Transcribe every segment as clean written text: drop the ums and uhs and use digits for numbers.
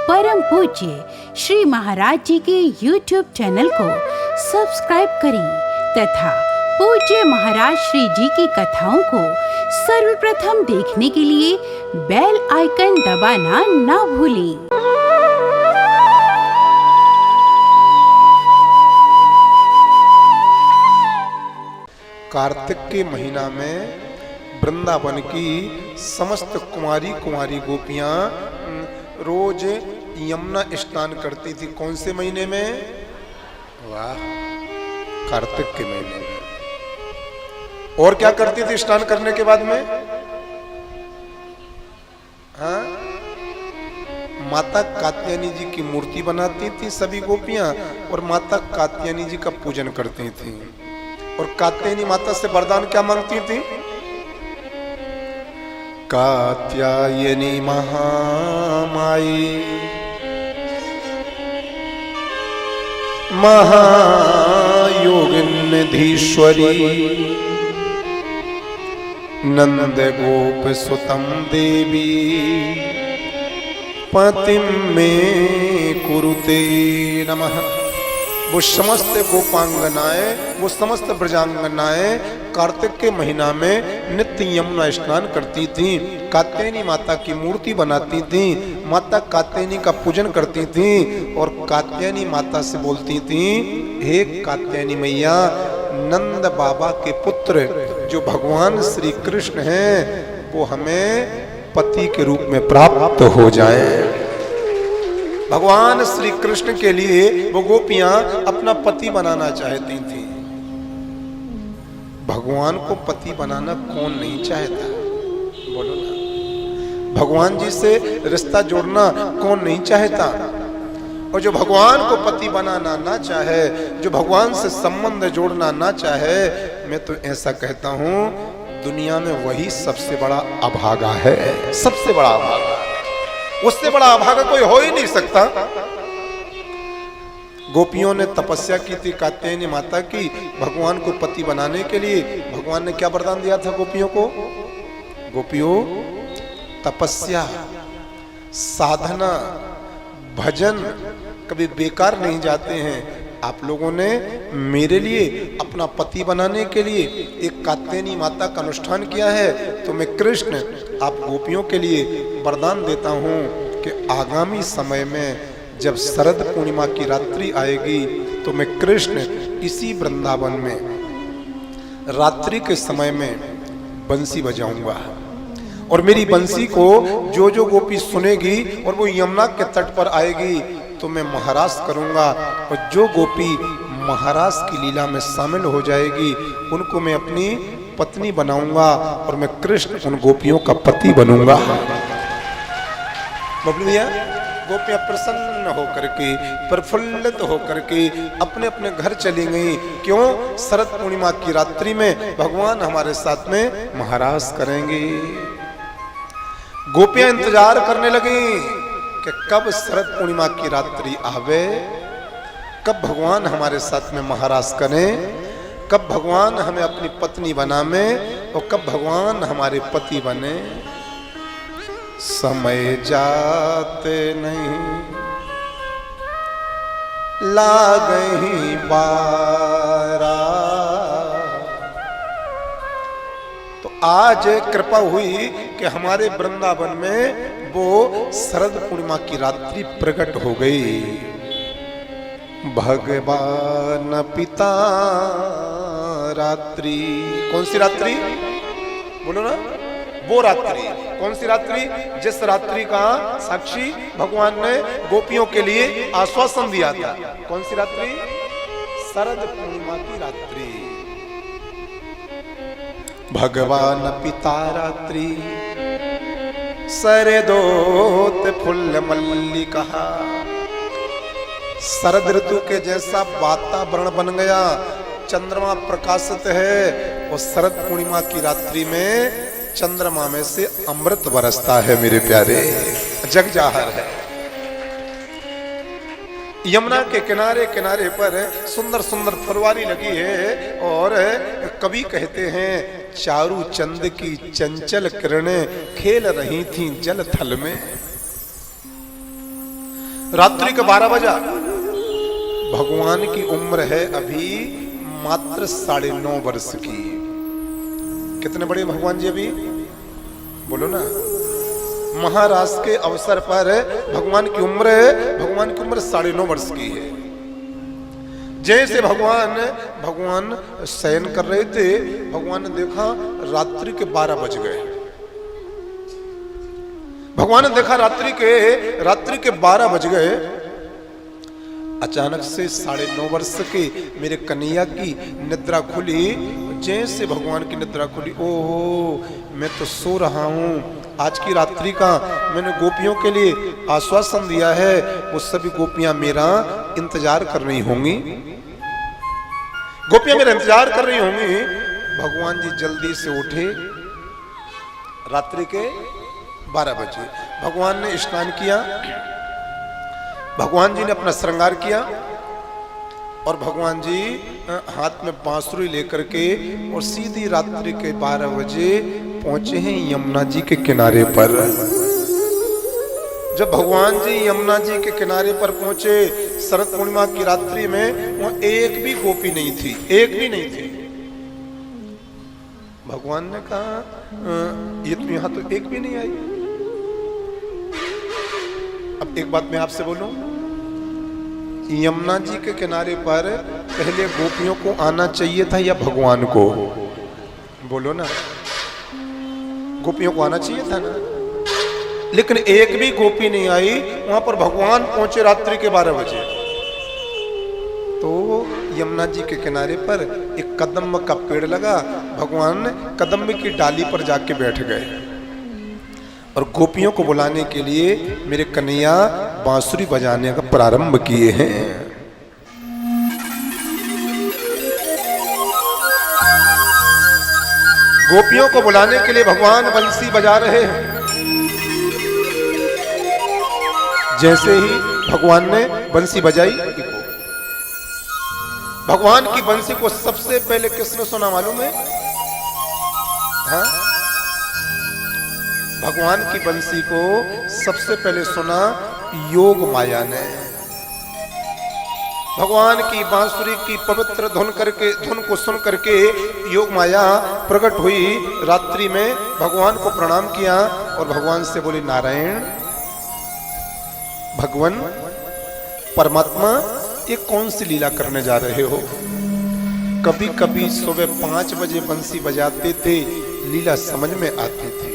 परम पूज्य श्री महाराज जी के YouTube चैनल को सब्सक्राइब करें तथा पूज्य महाराज श्री जी की कथाओं को सर्वप्रथम देखने के लिए बेल आइकन दबाना ना भूलें। कार्तिक के महीना में वृंदावन की समस्त कुमारी गोपियां रोज यमुना स्नान करती थी। कौन से महीने में? वाह, कार्तिक के महीने में। और क्या करती थी स्नान करने के बाद में? हाँ, माता कात्यायनी जी की मूर्ति बनाती थी सभी गोपियां और माता कात्यायनी जी का पूजन करती थी। और कात्यायनी माता से वरदान क्या मांगती थी? कात्यायनी महामाई महायोगिनिधीश्वरी नंद गोप सुतम देवी पतिम में कुरुते नमः। वो समस्त गोपांगनाएं, वो समस्त ब्रजांगनाएं कार्तिक के महीना में नित्य यमुना स्नान करती थी। कात्यायनी माता की मूर्ति बनाती थी, माता कात्यायनी का पूजन करती थी और कात्यायनी माता से बोलती थी, हे कात्यायनी मैया, नंद बाबा के पुत्र जो भगवान श्री कृष्ण हैं वो हमें पति के रूप में प्राप्त हो जाएं। भगवान श्री कृष्ण के लिए वो गोपियां अपना पति बनाना चाहती थी। भगवान को पति बनाना कौन नहीं चाहता? बोलो ना। भगवान जी से रिश्ता जोड़ना कौन नहीं चाहता? और जो भगवान को पति बनाना ना चाहे, जो भगवान से संबंध जोड़ना ना चाहे, मैं तो ऐसा कहता हूं दुनिया में वही सबसे बड़ा अभागा है। सबसे बड़ा अभागा, उससे बड़ा अभागा कोई हो ही नहीं सकता। गोपियों ने तपस्या की थी कात्यायनी माता की भगवान को पति बनाने के लिए। भगवान ने क्या वरदान दिया था गोपियों को? गोपियों, तपस्या, साधना, भजन कभी बेकार नहीं जाते हैं। आप लोगों ने मेरे लिए अपना पति बनाने के लिए एक कात्यायनी माता का अनुष्ठान किया है, तो मैं कृष्ण आप गोपियों के लिए वरदान देता हूं कि आगामी समय में जब शरद पूर्णिमा की रात्रि आएगी तो मैं कृष्ण इसी वृंदावन में रात्रि के समय में बंसी बजाऊंगा और मेरी बंसी को जो जो गोपी सुनेगी और वो यमुना के तट पर आएगी तो मैं महारास करूंगा और जो गोपी महारास की लीला में शामिल हो जाएगी उनको मैं अपनी पत्नी बनाऊंगा और मैं कृष्ण उन गोपियों का पति बनूंगा। भैया, गोपियां प्रसन्न होकर के, प्रफुल्लित होकर के अपने अपने घर चली गई। क्यों? शरद पूर्णिमा की रात्रि में भगवान हमारे साथ में महारास करेंगे। गोपियां इंतजार करने लगी कि कब शरद पूर्णिमा की रात्रि आवे, कब भगवान हमारे साथ में महारास करें, कब भगवान हमें अपनी पत्नी बनावे और कब भगवान हमारे पति बने। समय जाते नहीं लागही बारा। तो आज कृपा हुई कि हमारे वृंदावन में वो शरद पूर्णिमा की रात्रि प्रकट हो गई। भगवान पिता रात्रि, कौन सी रात्रि? बोलो ना। वो रात्रि, कौन सी रात्रि? जिस रात्रि का साक्षी भगवान ने गोपियों के लिए आश्वासन दिया था। कौन सी रात्रि? शरद पूर्णिमा की रात्रि। भगवान पिता रात्रि सरदोत फुल्ल मल्लिका। शरद ऋतु के जैसा वातावरण बन गया, चंद्रमा प्रकाशित है और शरद पूर्णिमा की रात्रि में चंद्रमा में से अमृत बरसता है। मेरे प्यारे, जग जाहिर है। यमुना के किनारे किनारे पर सुंदर सुंदर फुलवारी लगी है और कवि कहते हैं चारू चंद की चंचल किरणें खेल रही थीं जल थल में। रात्रि के 12 बजा। भगवान की उम्र है अभी मात्र 9.5 वर्ष की। कितने बड़े भगवान जी अभी, बोलो ना। महाराज के अवसर पर भगवान की उम्र 9.5 वर्ष की है। जैसे भगवान शयन कर रहे थे, भगवान ने देखा रात्रि के 12 बज गए। भगवान ने देखा रात्रि के 12 बज गए। अचानक से 9.5 वर्ष के मेरे कन्हैया की निद्रा खुली। जैसे भगवान की निद्रा खुली, ओहो मैं तो सो रहा हूं। आज की रात्रि का मैंने गोपियों के लिए आश्वासन दिया है, वो सभी गोपियां मेरा इंतजार कर रही होंगी। भगवान जी जल्दी से उठे। रात्रि के 12 बजे भगवान ने स्नान किया। भगवान जी ने अपना श्रृंगार किया और भगवान जी हाथ में बांसुरी लेकर के और सीधी रात्रि के 12 बजे पहुंचे हैं यमुना जी के किनारे पर। जब भगवान जी यमुना जी के किनारे पर पहुंचे शरद पूर्णिमा की रात्रि में, वहां एक भी गोपी नहीं थी, भगवान ने कहा ये तो यहां तो एक भी नहीं आई। अब एक बात मैं आपसे बोलूं, यमुना जी के किनारे पर पहले गोपियों को आना चाहिए था या भगवान को? बोलो ना, गोपियों को आना चाहिए था ना। लेकिन एक भी गोपी नहीं आई। वहां पर भगवान पहुंचे रात्रि के 12 बजे। तो यमुना जी के किनारे पर एक कदम्ब का पेड़ लगा। भगवान कदम्ब की डाली पर जाके बैठ गए और गोपियों को बुलाने के लिए मेरे कन्हैया बांसुरी बजाने का प्रारंभ किए हैं। गोपियों को बुलाने के लिए भगवान बंसी बजा रहे हैं। जैसे ही भगवान ने बंसी बजाई, भगवान की बंसी को सबसे पहले किसने सुना मालूम है? हाँ, भगवान की बंसी को सबसे पहले सुना योग माया ने। भगवान की बांसुरी की पवित्र धुन को सुन करके योग माया प्रकट हुई। रात्रि में भगवान को प्रणाम किया और भगवान से बोली, नारायण भगवान परमात्मा ये कौन सी लीला करने जा रहे हो? कभी कभी सुबह 5 बजे बंसी बजाते थे, लीला समझ में आती थी।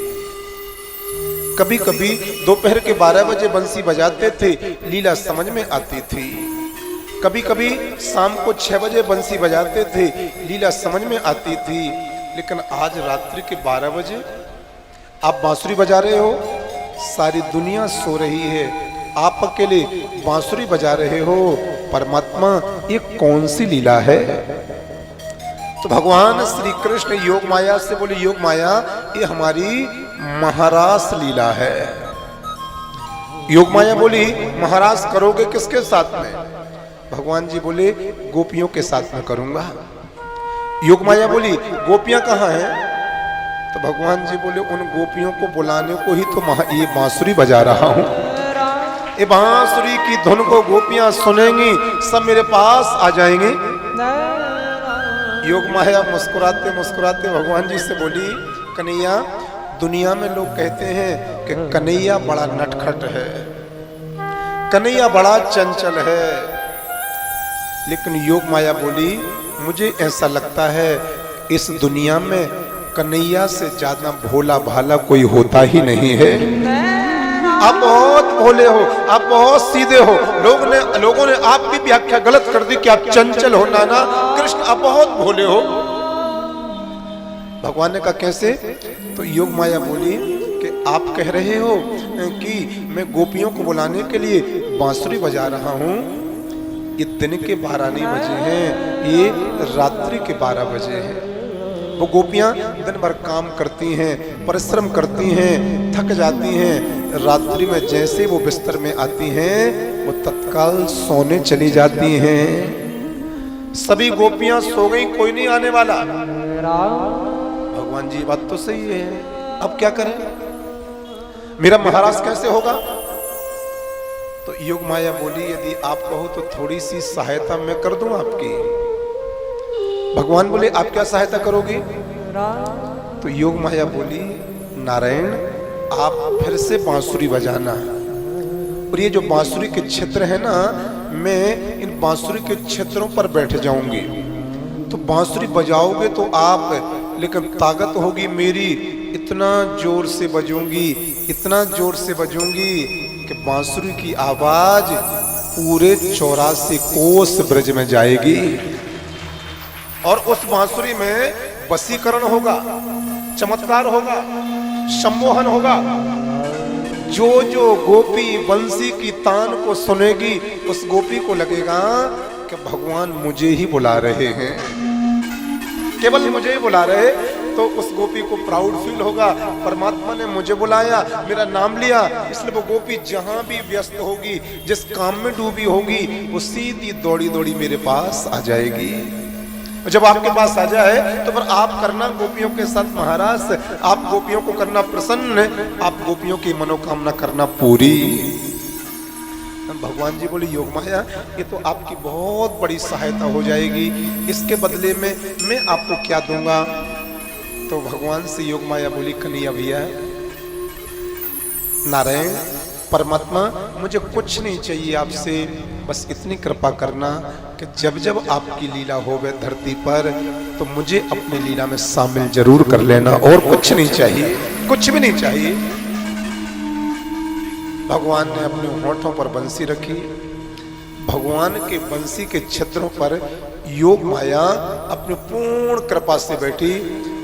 कभी कभी दोपहर के 12 बजे बंसी बजाते थे, लीला समझ में आती थी। कभी कभी शाम को 6 बजे बंसी बजाते थे, लीला समझ में आती थी। लेकिन आज रात्रि के 12 बजे आप बांसुरी बजा रहे हो, सारी दुनिया सो रही है, आप अकेले बांसुरी बजा रहे हो। परमात्मा ये कौन सी लीला है? तो भगवान श्री कृष्ण योग माया से बोले, योग माया ये हमारी महारास लीला है। योग माया बोली, महारास करोगे किसके साथ में? भगवान जी बोले, गोपियों के साथ में करूंगा। योग माया बोली, गोपियां कहाँ हैं? तो भगवान जी बोले, उन गोपियों को बुलाने को ही तो ये बांसुरी बजा रहा हूं। ये बांसुरी की धुन को गोपियां सुनेंगी, सब मेरे पास आ जाएंगे। योग माया मुस्कुराते मुस्कुराते भगवान जी से बोली, कन्हैया दुनिया में लोग कहते हैं कि कन्हैया बड़ा नटखट है, कन्हैया बड़ा चंचल है। लेकिन योग माया बोली, मुझे ऐसा लगता है इस दुनिया में कन्हैया से ज्यादा भोला भाला कोई होता ही नहीं है। आप बहुत भोले हो, आप बहुत सीधे हो। लोगों ने आपकी व्याख्या गलत कर दी कि आप चंचल हो। नाना कृष्ण आप बहुत भोले हो। भगवान ने कहा कैसे? तो योग माया बोली कि आप कह रहे हो कि मैं गोपियों को बुलाने के लिए बांसुरी बजा रहा हूं। ये दिन के 12 नहीं बजे हैं, ये रात्रि के 12 बजे हैं। वो गोपियां दिन भर काम करती हैं, परिश्रम करती हैं, थक जाती हैं। रात्रि में जैसे वो बिस्तर में आती हैं, वो तत्काल सोने चली जाती हैं। सभी गोपियां सो गई, कोई नहीं आने वाला। भगवान जी बात तो सही है, अब क्या करें? मेरा महाराज कैसे होगा? तो योग माया बोली यदि आप कहो तो थोड़ी सी सहायता मैं कर दूं आपकी। भगवान बोले आप क्या सहायता करोगे? तो योग माया बोली नारायण आप फिर से बांसुरी बजाना, और ये जो बांसुरी के क्षेत्र है ना, मैं इन बांसुरी के क्षेत्रों पर बैठ जाऊंगी। तो बांसुरी बजाओगे तो आप, लेकिन ताकत होगी मेरी, इतना जोर से बजूंगी, इतना जोर से बजूंगी कि बांसुरी की आवाज पूरे 84 कोस ब्रज में जाएगी। और उस बांसुरी में वशीकरण होगा, चमत्कार होगा, सम्मोहन होगा। जो जो गोपी बंसी की तान को सुनेगी उस गोपी को लगेगा कि भगवान मुझे ही बुला रहे हैं, केवल मुझे ही बुला रहे। तो उस गोपी को प्राउड फील होगा, परमात्मा ने मुझे बुलाया, मेरा नाम लिया। इसलिए वो गोपी जहां भी व्यस्त होगी, जिस काम में डूबी होगी, वो सीधी दौड़ी दौड़ी मेरे पास आ जाएगी। जब आपके पास आ जाए तो फिर आप करना गोपियों के साथ महाराज, आप गोपियों को करना प्रसन्न, आप गोपियों की मनोकामना करना पूरी। भगवान जी बोले योग माया ये तो आपकी बहुत बड़ी सहायता हो जाएगी, इसके बदले में मैं आपको क्या दूंगा? तो भगवान से योग माया बोली कन्हैया भैया, नारायण परमात्मा मुझे कुछ नहीं चाहिए आपसे, बस इतनी कृपा करना कि जब जब आपकी लीला होवे धरती पर तो मुझे अपनी लीला में शामिल जरूर कर लेना, और कुछ नहीं चाहिए, कुछ भी नहीं चाहिए। भगवान ने अपने होठों पर बंसी रखी। भगवान के बंसी के छिद्रों पर योग माया अपनी पूर्ण कृपा से बैठी,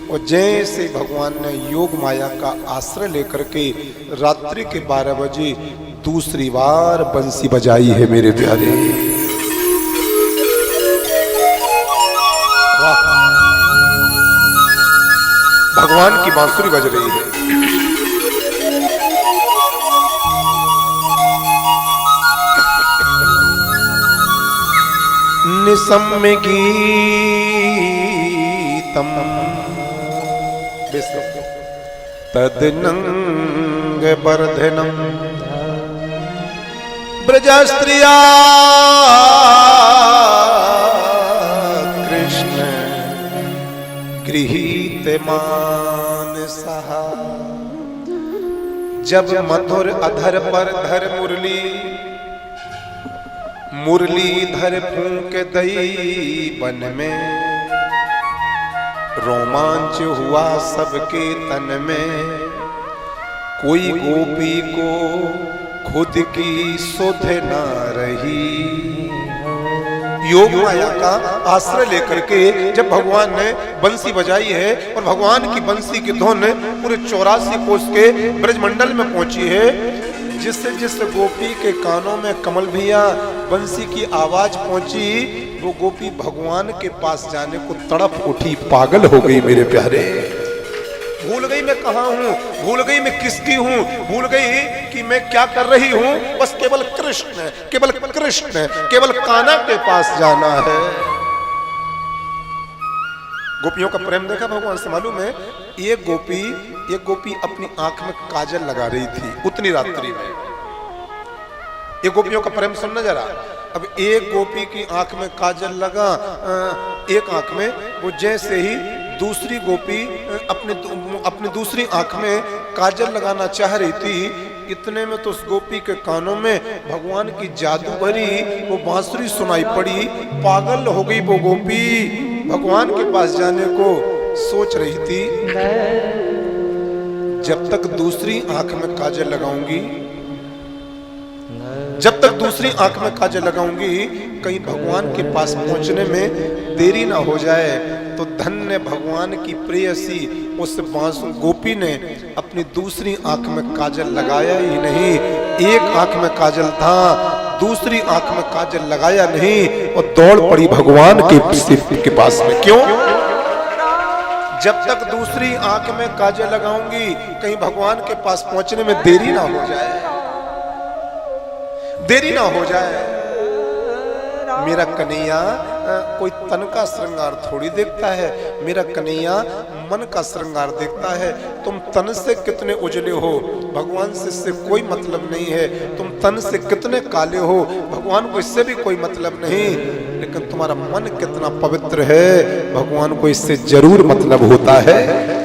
और जैसे भगवान ने योग माया का आश्रय लेकर के रात्रि के 12 बजे दूसरी बार बंसी बजाई है मेरे प्यारे। वाह, भगवान की बांसुरी बज रही है। निसम्य गीतम तदनंग बर्धनम ब्रजस्त्रिया कृष्ण गृहीत मानसः। जब मधुर अधर पर धर मुरली, मुरलीधर फूंक दई बन में, रोमांच हुआ सबके तन में। कोई गोपी को खुद की सुध न रही। योग माया का आश्रय लेकर के जब भगवान ने बंसी बजाई है, और भगवान की बंसी की धुन पूरे 84 कोस के ब्रजमंडल में पहुंची है, जिस गोपी के कानों में कमल भैया बंसी की आवाज पहुंची, वो गोपी भगवान के पास जाने को तड़प उठी, पागल हो गई मेरे प्यारे। भूल गई मैं कहाँ हूँ, भूल गई मैं किसकी हूँ, भूल गई कि मैं क्या कर रही हूँ। बस केवल कृष्ण, केवल कृष्ण, केवल कान्हा के पास जाना है। गोपियों का प्रेम देखा भगवान से मालूम है। एक गोपी अपनी आंख में काजल लगा रही थी उतनी रात्रि में। ये गोपियों का प्रेम सुनना जरा। अब एक गोपी की आंख में काजल लगा, एक आंख में, वो जैसे ही दूसरी गोपी अपनी दूसरी आंख में काजल लगाना चाह रही थी, इतने में तो उस गोपी के कानों में भगवान की जादू भरी वो बांसुरी सुनाई पड़ी। पागल हो गई वो गोपी, भगवान के पास जाने को सोच रही थी। जब तक दूसरी आंख में काजल लगाऊंगी, जब तक दूसरी आंख में काजल लगाऊंगी, कहीं भगवान के पास पहुंचने में देरी ना हो जाए। तो धन्य भगवान की प्रेयसी उस बांसुरी गोपी ने अपनी दूसरी आंख में काजल लगाया ही नहीं। एक आंख में काजल था, दूसरी आंख में काजल लगाया नहीं, और दौड़ पड़ी भगवान के पास में। क्यों? जब तक दूसरी आंख में काजल लगाऊंगी, कहीं भगवान के पास पहुंचने में देरी ना हो जाए, देरी ना हो जाए। मेरा कन्हैया कोई तन का श्रृंगार थोड़ी देखता है, मेरा कन्हैया मन का श्रृंगार देखता है। तुम तन से कितने उजले हो, भगवान से इससे कोई मतलब नहीं है। तुम तन से कितने काले हो, भगवान को इससे भी कोई मतलब नहीं। लेकिन तुम्हारा मन कितना पवित्र है, भगवान को इससे जरूर मतलब होता है।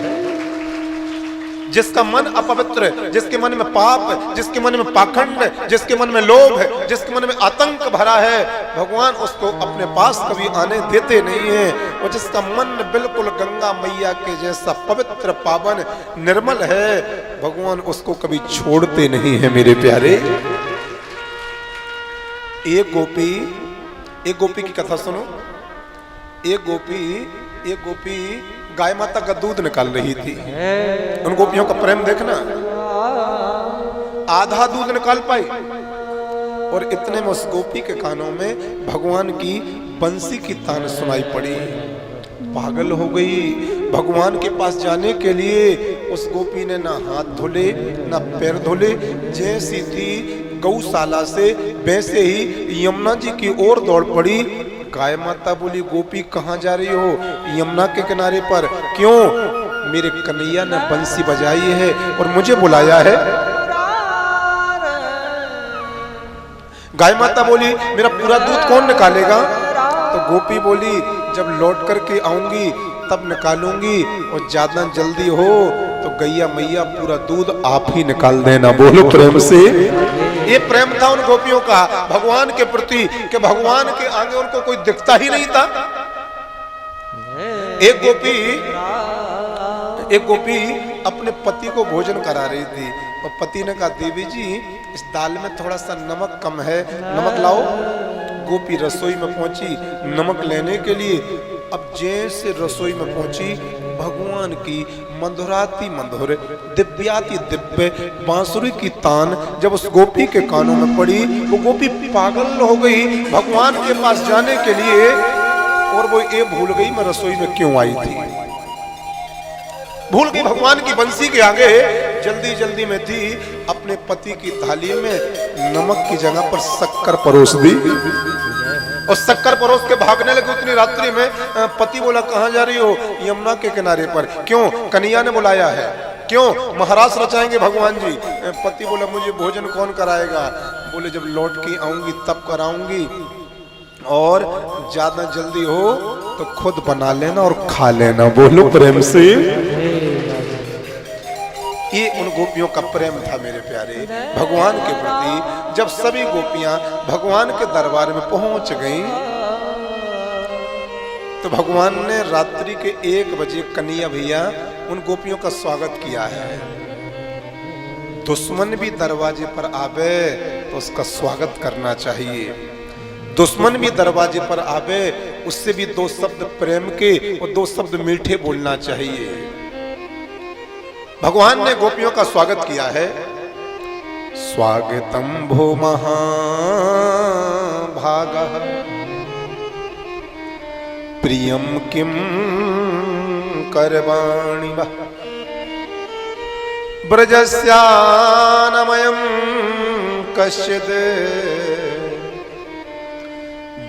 जिसका मन अपवित्र है, जिसके मन में पाप है, जिसके मन में पाखंड है, जिसके मन में लोभ है, जिसके मन में आतंक भरा है, भगवान उसको अपने पास कभी आने देते नहीं है। और जिसका मन बिल्कुल गंगा मैया के जैसा पवित्र पावन निर्मल है, भगवान उसको कभी छोड़ते नहीं है। मेरे प्यारे, एक गोपी की कथा सुनो। एक गोपी गाय माता का दूध निकाल रही थी। उन गोपियों का प्रेम देखना, आधा दूध निकाल पाई और इतने में उस गोपी के कानों में भगवान की बंसी की तान सुनाई पड़ी। पागल हो गई। भगवान के पास जाने के लिए उस गोपी ने ना हाथ धोले ना पैर धोले, जैसी थी गौशाला से वैसे ही यमुना जी की ओर दौड़ पड़ी। गाय माता बोली, गोपी कहाँ जा रही हो? यमुना के किनारे पर। क्यों? मेरे कन्हैया ने बंसी बजाई है और मुझे बुलाया है। गाय माता बोली, मेरा पूरा दूध कौन निकालेगा? तो गोपी बोली, जब लौट करके आऊंगी तब निकालूंगी, और ज्यादा जल्दी हो तो गैया मैया पूरा दूध आप ही निकाल देना। बोलो प्रेम से। ये प्रेम था उन गोपियों का भगवान के प्रति कि भगवान के आगे उनको कोई दिखता ही नहीं था। एक गोपी अपने पति को भोजन करा रही थी और पति ने कहा, देवी जी इस दाल में थोड़ा सा नमक कम है, नमक लाओ। गोपी रसोई में पहुंची नमक लेने के लिए। अब जैसे रसोई में पहुंची, भगवान की मधुराति मधुर दिव्याति दिव्य बांसुरी की तान जब उस गोपी के कानों में पड़ी, वो गोपी पागल हो गई भगवान के पास जाने के लिए, और वो ये भूल गई मैं रसोई में क्यों आई थी। भूल गई भगवान की बंसी के आगे जल्दी जल्दी में थी, अपने पति की थाली में नमक की जगह पर शक्कर परोस दी और शक्कर परोस के भागने लगे। उतनी रात्रि में पति बोला, कहाँ जा रही हो? यमुना के किनारे पर। क्यों? कन्हैया ने बुलाया है। क्यों? महाराज रचाएंगे भगवान जी। पति बोला, मुझे भोजन कौन कराएगा? बोले, जब लौट के आऊंगी तब कराऊंगी, और ज्यादा जल्दी हो तो खुद बना लेना और खा लेना। बोलो प्रेम से। ये उन गोपियों का प्रेम था मेरे प्यारे भगवान के प्रति। जब सभी गोपियां भगवान के दरबार में पहुंच गईं, तो भगवान ने रात्रि के 1 बजे कन्हैया भैया उन गोपियों का स्वागत किया है। दुश्मन भी दरवाजे पर आवे तो उसका स्वागत करना चाहिए। दुश्मन भी दरवाजे पर आवे, उससे भी 2 शब्द प्रेम के और 2 शब्द मीठे बोलना चाहिए। भगवान ने गोपियों का स्वागत किया है। स्वागतम भो महाभागः प्रियम किम करवाणि वः ब्रजस्यानमयं कश्चित्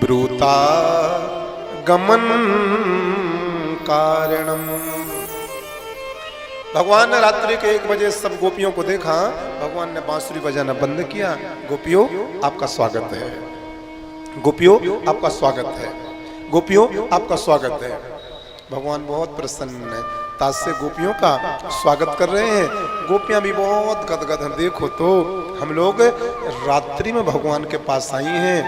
ब्रूता गमन कारणम। भगवान ने रात्रि के 1 बजे सब गोपियों को देखा। भगवान ने बांसुरी बजाना बंद किया। गोपियों आपका स्वागत है, गोपियों आपका स्वागत है, गोपियों आपका स्वागत है। भगवान बहुत प्रसन्न है, ताज से गोपियों का स्वागत कर रहे हैं। गोपियां भी बहुत गदगद हैं। देखो तो हम लोग रात्रि में भगवान के पास आई हैं,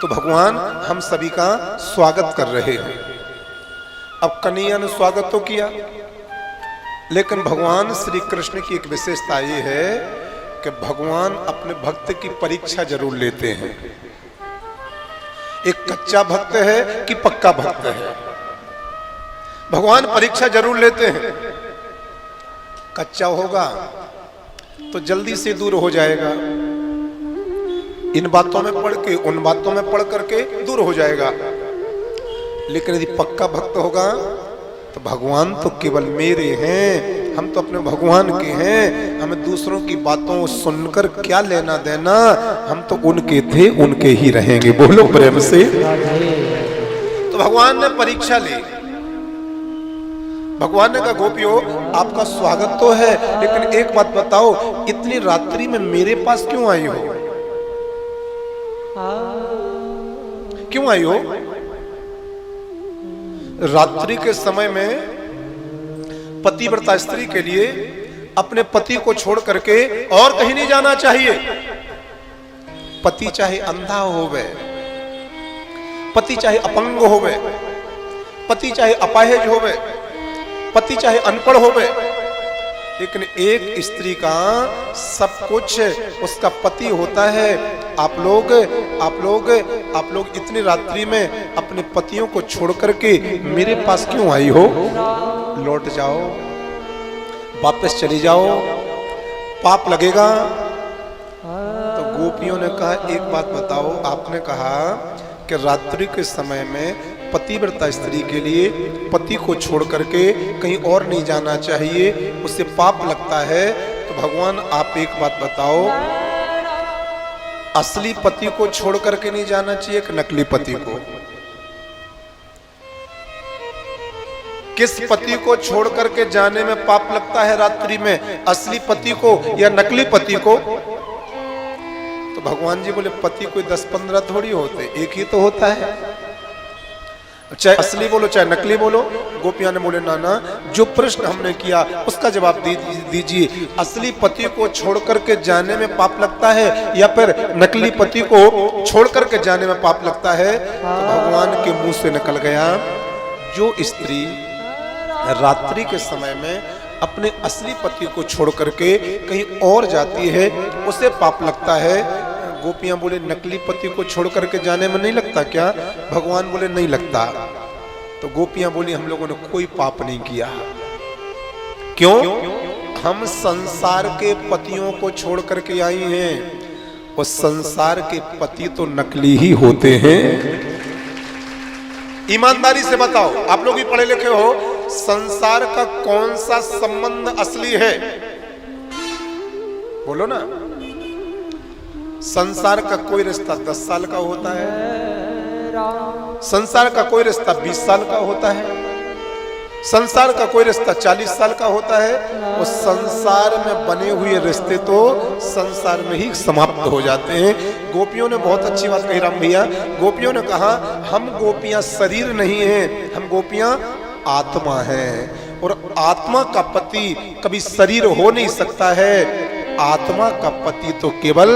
तो भगवान हम सभी का स्वागत कर रहे हैं। अब कन्हैया ने स्वागत तो किया, लेकिन भगवान श्री कृष्ण की एक विशेषता ये है कि भगवान अपने भक्त की परीक्षा जरूर लेते हैं। एक कच्चा भक्त है कि पक्का भक्त है, भगवान परीक्षा जरूर लेते हैं। कच्चा होगा तो जल्दी से दूर हो जाएगा, इन बातों में पढ़ के उन बातों में पढ़ करके दूर हो जाएगा। लेकिन यदि पक्का भक्त होगा तो भगवान तो केवल मेरे हैं, हम तो अपने भगवान के हैं, हमें दूसरों की बातों सुनकर क्या लेना देना, हम तो उनके थे उनके ही रहेंगे। बोलो प्रेम से। तो भगवान ने परीक्षा ली। भगवान ने कहा गोपियों आपका स्वागत तो है, लेकिन एक बात बताओ, इतनी रात्रि में मेरे पास क्यों आई हो? क्यों आई हो? रात्रि के समय में पतिव्रता स्त्री के लिए अपने पति को छोड़ करके और कहीं नहीं जाना चाहिए। पति चाहे अंधा होवे, पति चाहे अपंग होवे, पति चाहे अपाहिज होवे, पति चाहे अनपढ़ होवे, लेकिन एक स्त्री का सब कुछ उसका पति होता है। आप लोग इतनी रात्रि में अपने पतियों को छोड़ करके मेरे पास क्यों आई हो? लौट जाओ, वापस चली जाओ, पाप लगेगा। तो गोपियों ने कहा एक बात बताओ, आपने कहा कि रात्रि के समय में पतिव्रता स्त्री के लिए पति को छोड़ करके कहीं और नहीं जाना चाहिए, उससे पाप लगता है। तो भगवान आप एक बात बताओ, असली पति को छोड़ करके नहीं जाना चाहिए कि नकली पति को? किस पति को छोड़ करके जाने में पाप लगता है रात्रि में, असली पति को या नकली पति को? तो भगवान जी बोले पति कोई 10-15 थोड़ी होते, एक ही तो होता है, चाहे असली बोलो चाहे नकली बोलो। गोपियां ने बोले नाना जो प्रश्न हमने किया उसका जवाब दीजिए, असली पति को छोड़ करके जाने में पाप लगता है या फिर नकली पति को छोड़ करके जाने में पाप लगता है? तो भगवान के मुंह से निकल गया, जो स्त्री रात्रि के समय में अपने असली पति को छोड़ करके कहीं और जाती है उसे पाप लगता है। गोपियां बोले नकली पति को छोड़ करके जाने में नहीं लगता क्या? भगवान बोले नहीं लगता। तो गोपियां बोली हम लोगों ने कोई पाप नहीं किया। क्यों? हम संसार के पतियों को छोड़ करके आई हैं, और संसार के पति तो नकली ही होते हैं। ईमानदारी से बताओ, आप लोग भी पढ़े लिखे हो, संसार का कौन सा संबंध असली है? बोलो ना। संसार का कोई रिश्ता 10 साल का होता है, संसार का कोई रिश्ता 20 साल का होता है, संसार का कोई रिश्ता 40 साल का होता है, और संसार में बने हुए रिश्ते तो संसार में ही समाप्त हो जाते हैं। गोपियों ने बहुत अच्छी बात कही राम भैया। गोपियों ने कहा हम गोपियां शरीर नहीं हैं, हम गोपियां आत्मा हैं, और आत्मा का पति कभी शरीर हो नहीं सकता है। आत्मा का पति तो केवल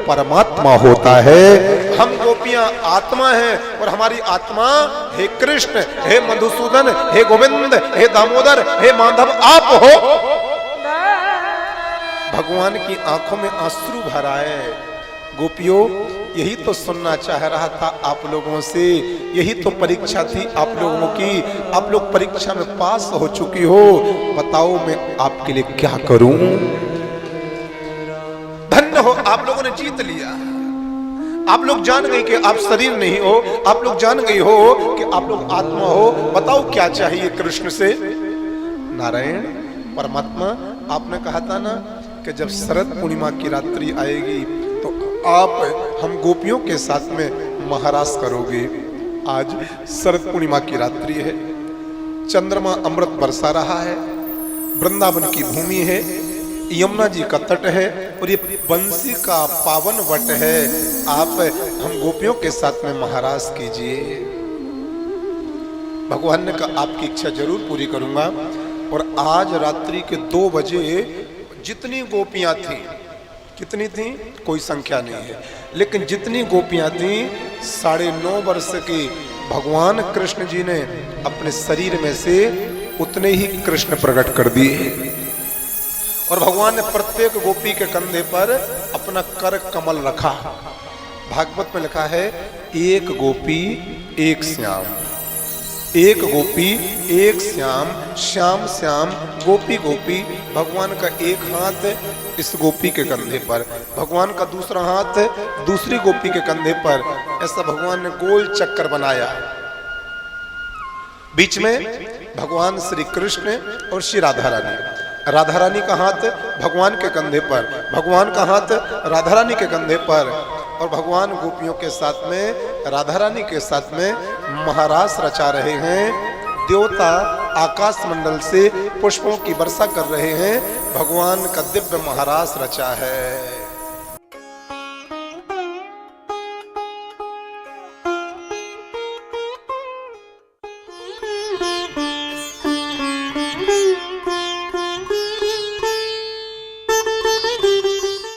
परमात्मा होता है। हम गोपियां आत्मा हैं, और हमारी आत्मा हे कृष्ण, हे मधुसूदन, हे गोविंद, हे दामोदर, हे माधव आप हो। भगवान की आंखों में आंसू भर आए। गोपियों यही तो सुनना चाह रहा था आप लोगों से, यही तो परीक्षा थी आप लोगों की। आप लोग परीक्षा में पास हो चुकी हो, बताओ मैं आपके लिए क्या करूं? धन्य हो, आप लोगों ने जीत लिया। आप लोग जान गए कि आप शरीर नहीं हो, आप लोग जान गई हो कि आप लोग आत्मा हो। बताओ क्या चाहिए कृष्ण से? नारायण परमात्मा, आपने कहा था ना कि जब शरद पूर्णिमा की रात्रि आएगी तो आप हम गोपियों के साथ में महारास करोगे। आज शरद पूर्णिमा की रात्रि है, चंद्रमा अमृत बरसा रहा है, वृंदावन की भूमि है, यमुना जी का तट है, और ये बंसी का पावन वट है। आप हम गोपियों के साथ में महारास कीजिए। भगवान ने कहा आपकी इच्छा जरूर पूरी करूंगा। और आज रात्रि के 2 बजे जितनी गोपियां थी, कितनी थी कोई संख्या नहीं है, लेकिन जितनी गोपियां थी 9.5 वर्ष की भगवान कृष्ण जी ने अपने शरीर में से उतने ही कृष्ण प्रकट कर दिए। और भगवान ने प्रत्येक गोपी के कंधे पर अपना कर कमल रखा। भागवत में लिखा है एक गोपी एक श्याम, एक गोपी एक श्याम, श्याम श्याम गोपी गोपी। भगवान का एक हाथ इस गोपी के कंधे पर, भगवान का दूसरा हाथ दूसरी गोपी के कंधे पर। ऐसा भगवान ने गोल चक्कर बनाया। बीच में भगवान श्री कृष्ण और श्री राधा रानी, राधा रानी का हाथ भगवान के कंधे पर, भगवान का हाथ राधा रानी के कंधे पर, और भगवान गोपियों के साथ में, राधा रानी के साथ में महारास रचा रहे हैं। देवता आकाश मंडल से पुष्पों की वर्षा कर रहे हैं। भगवान का दिव्य महारास रचा है।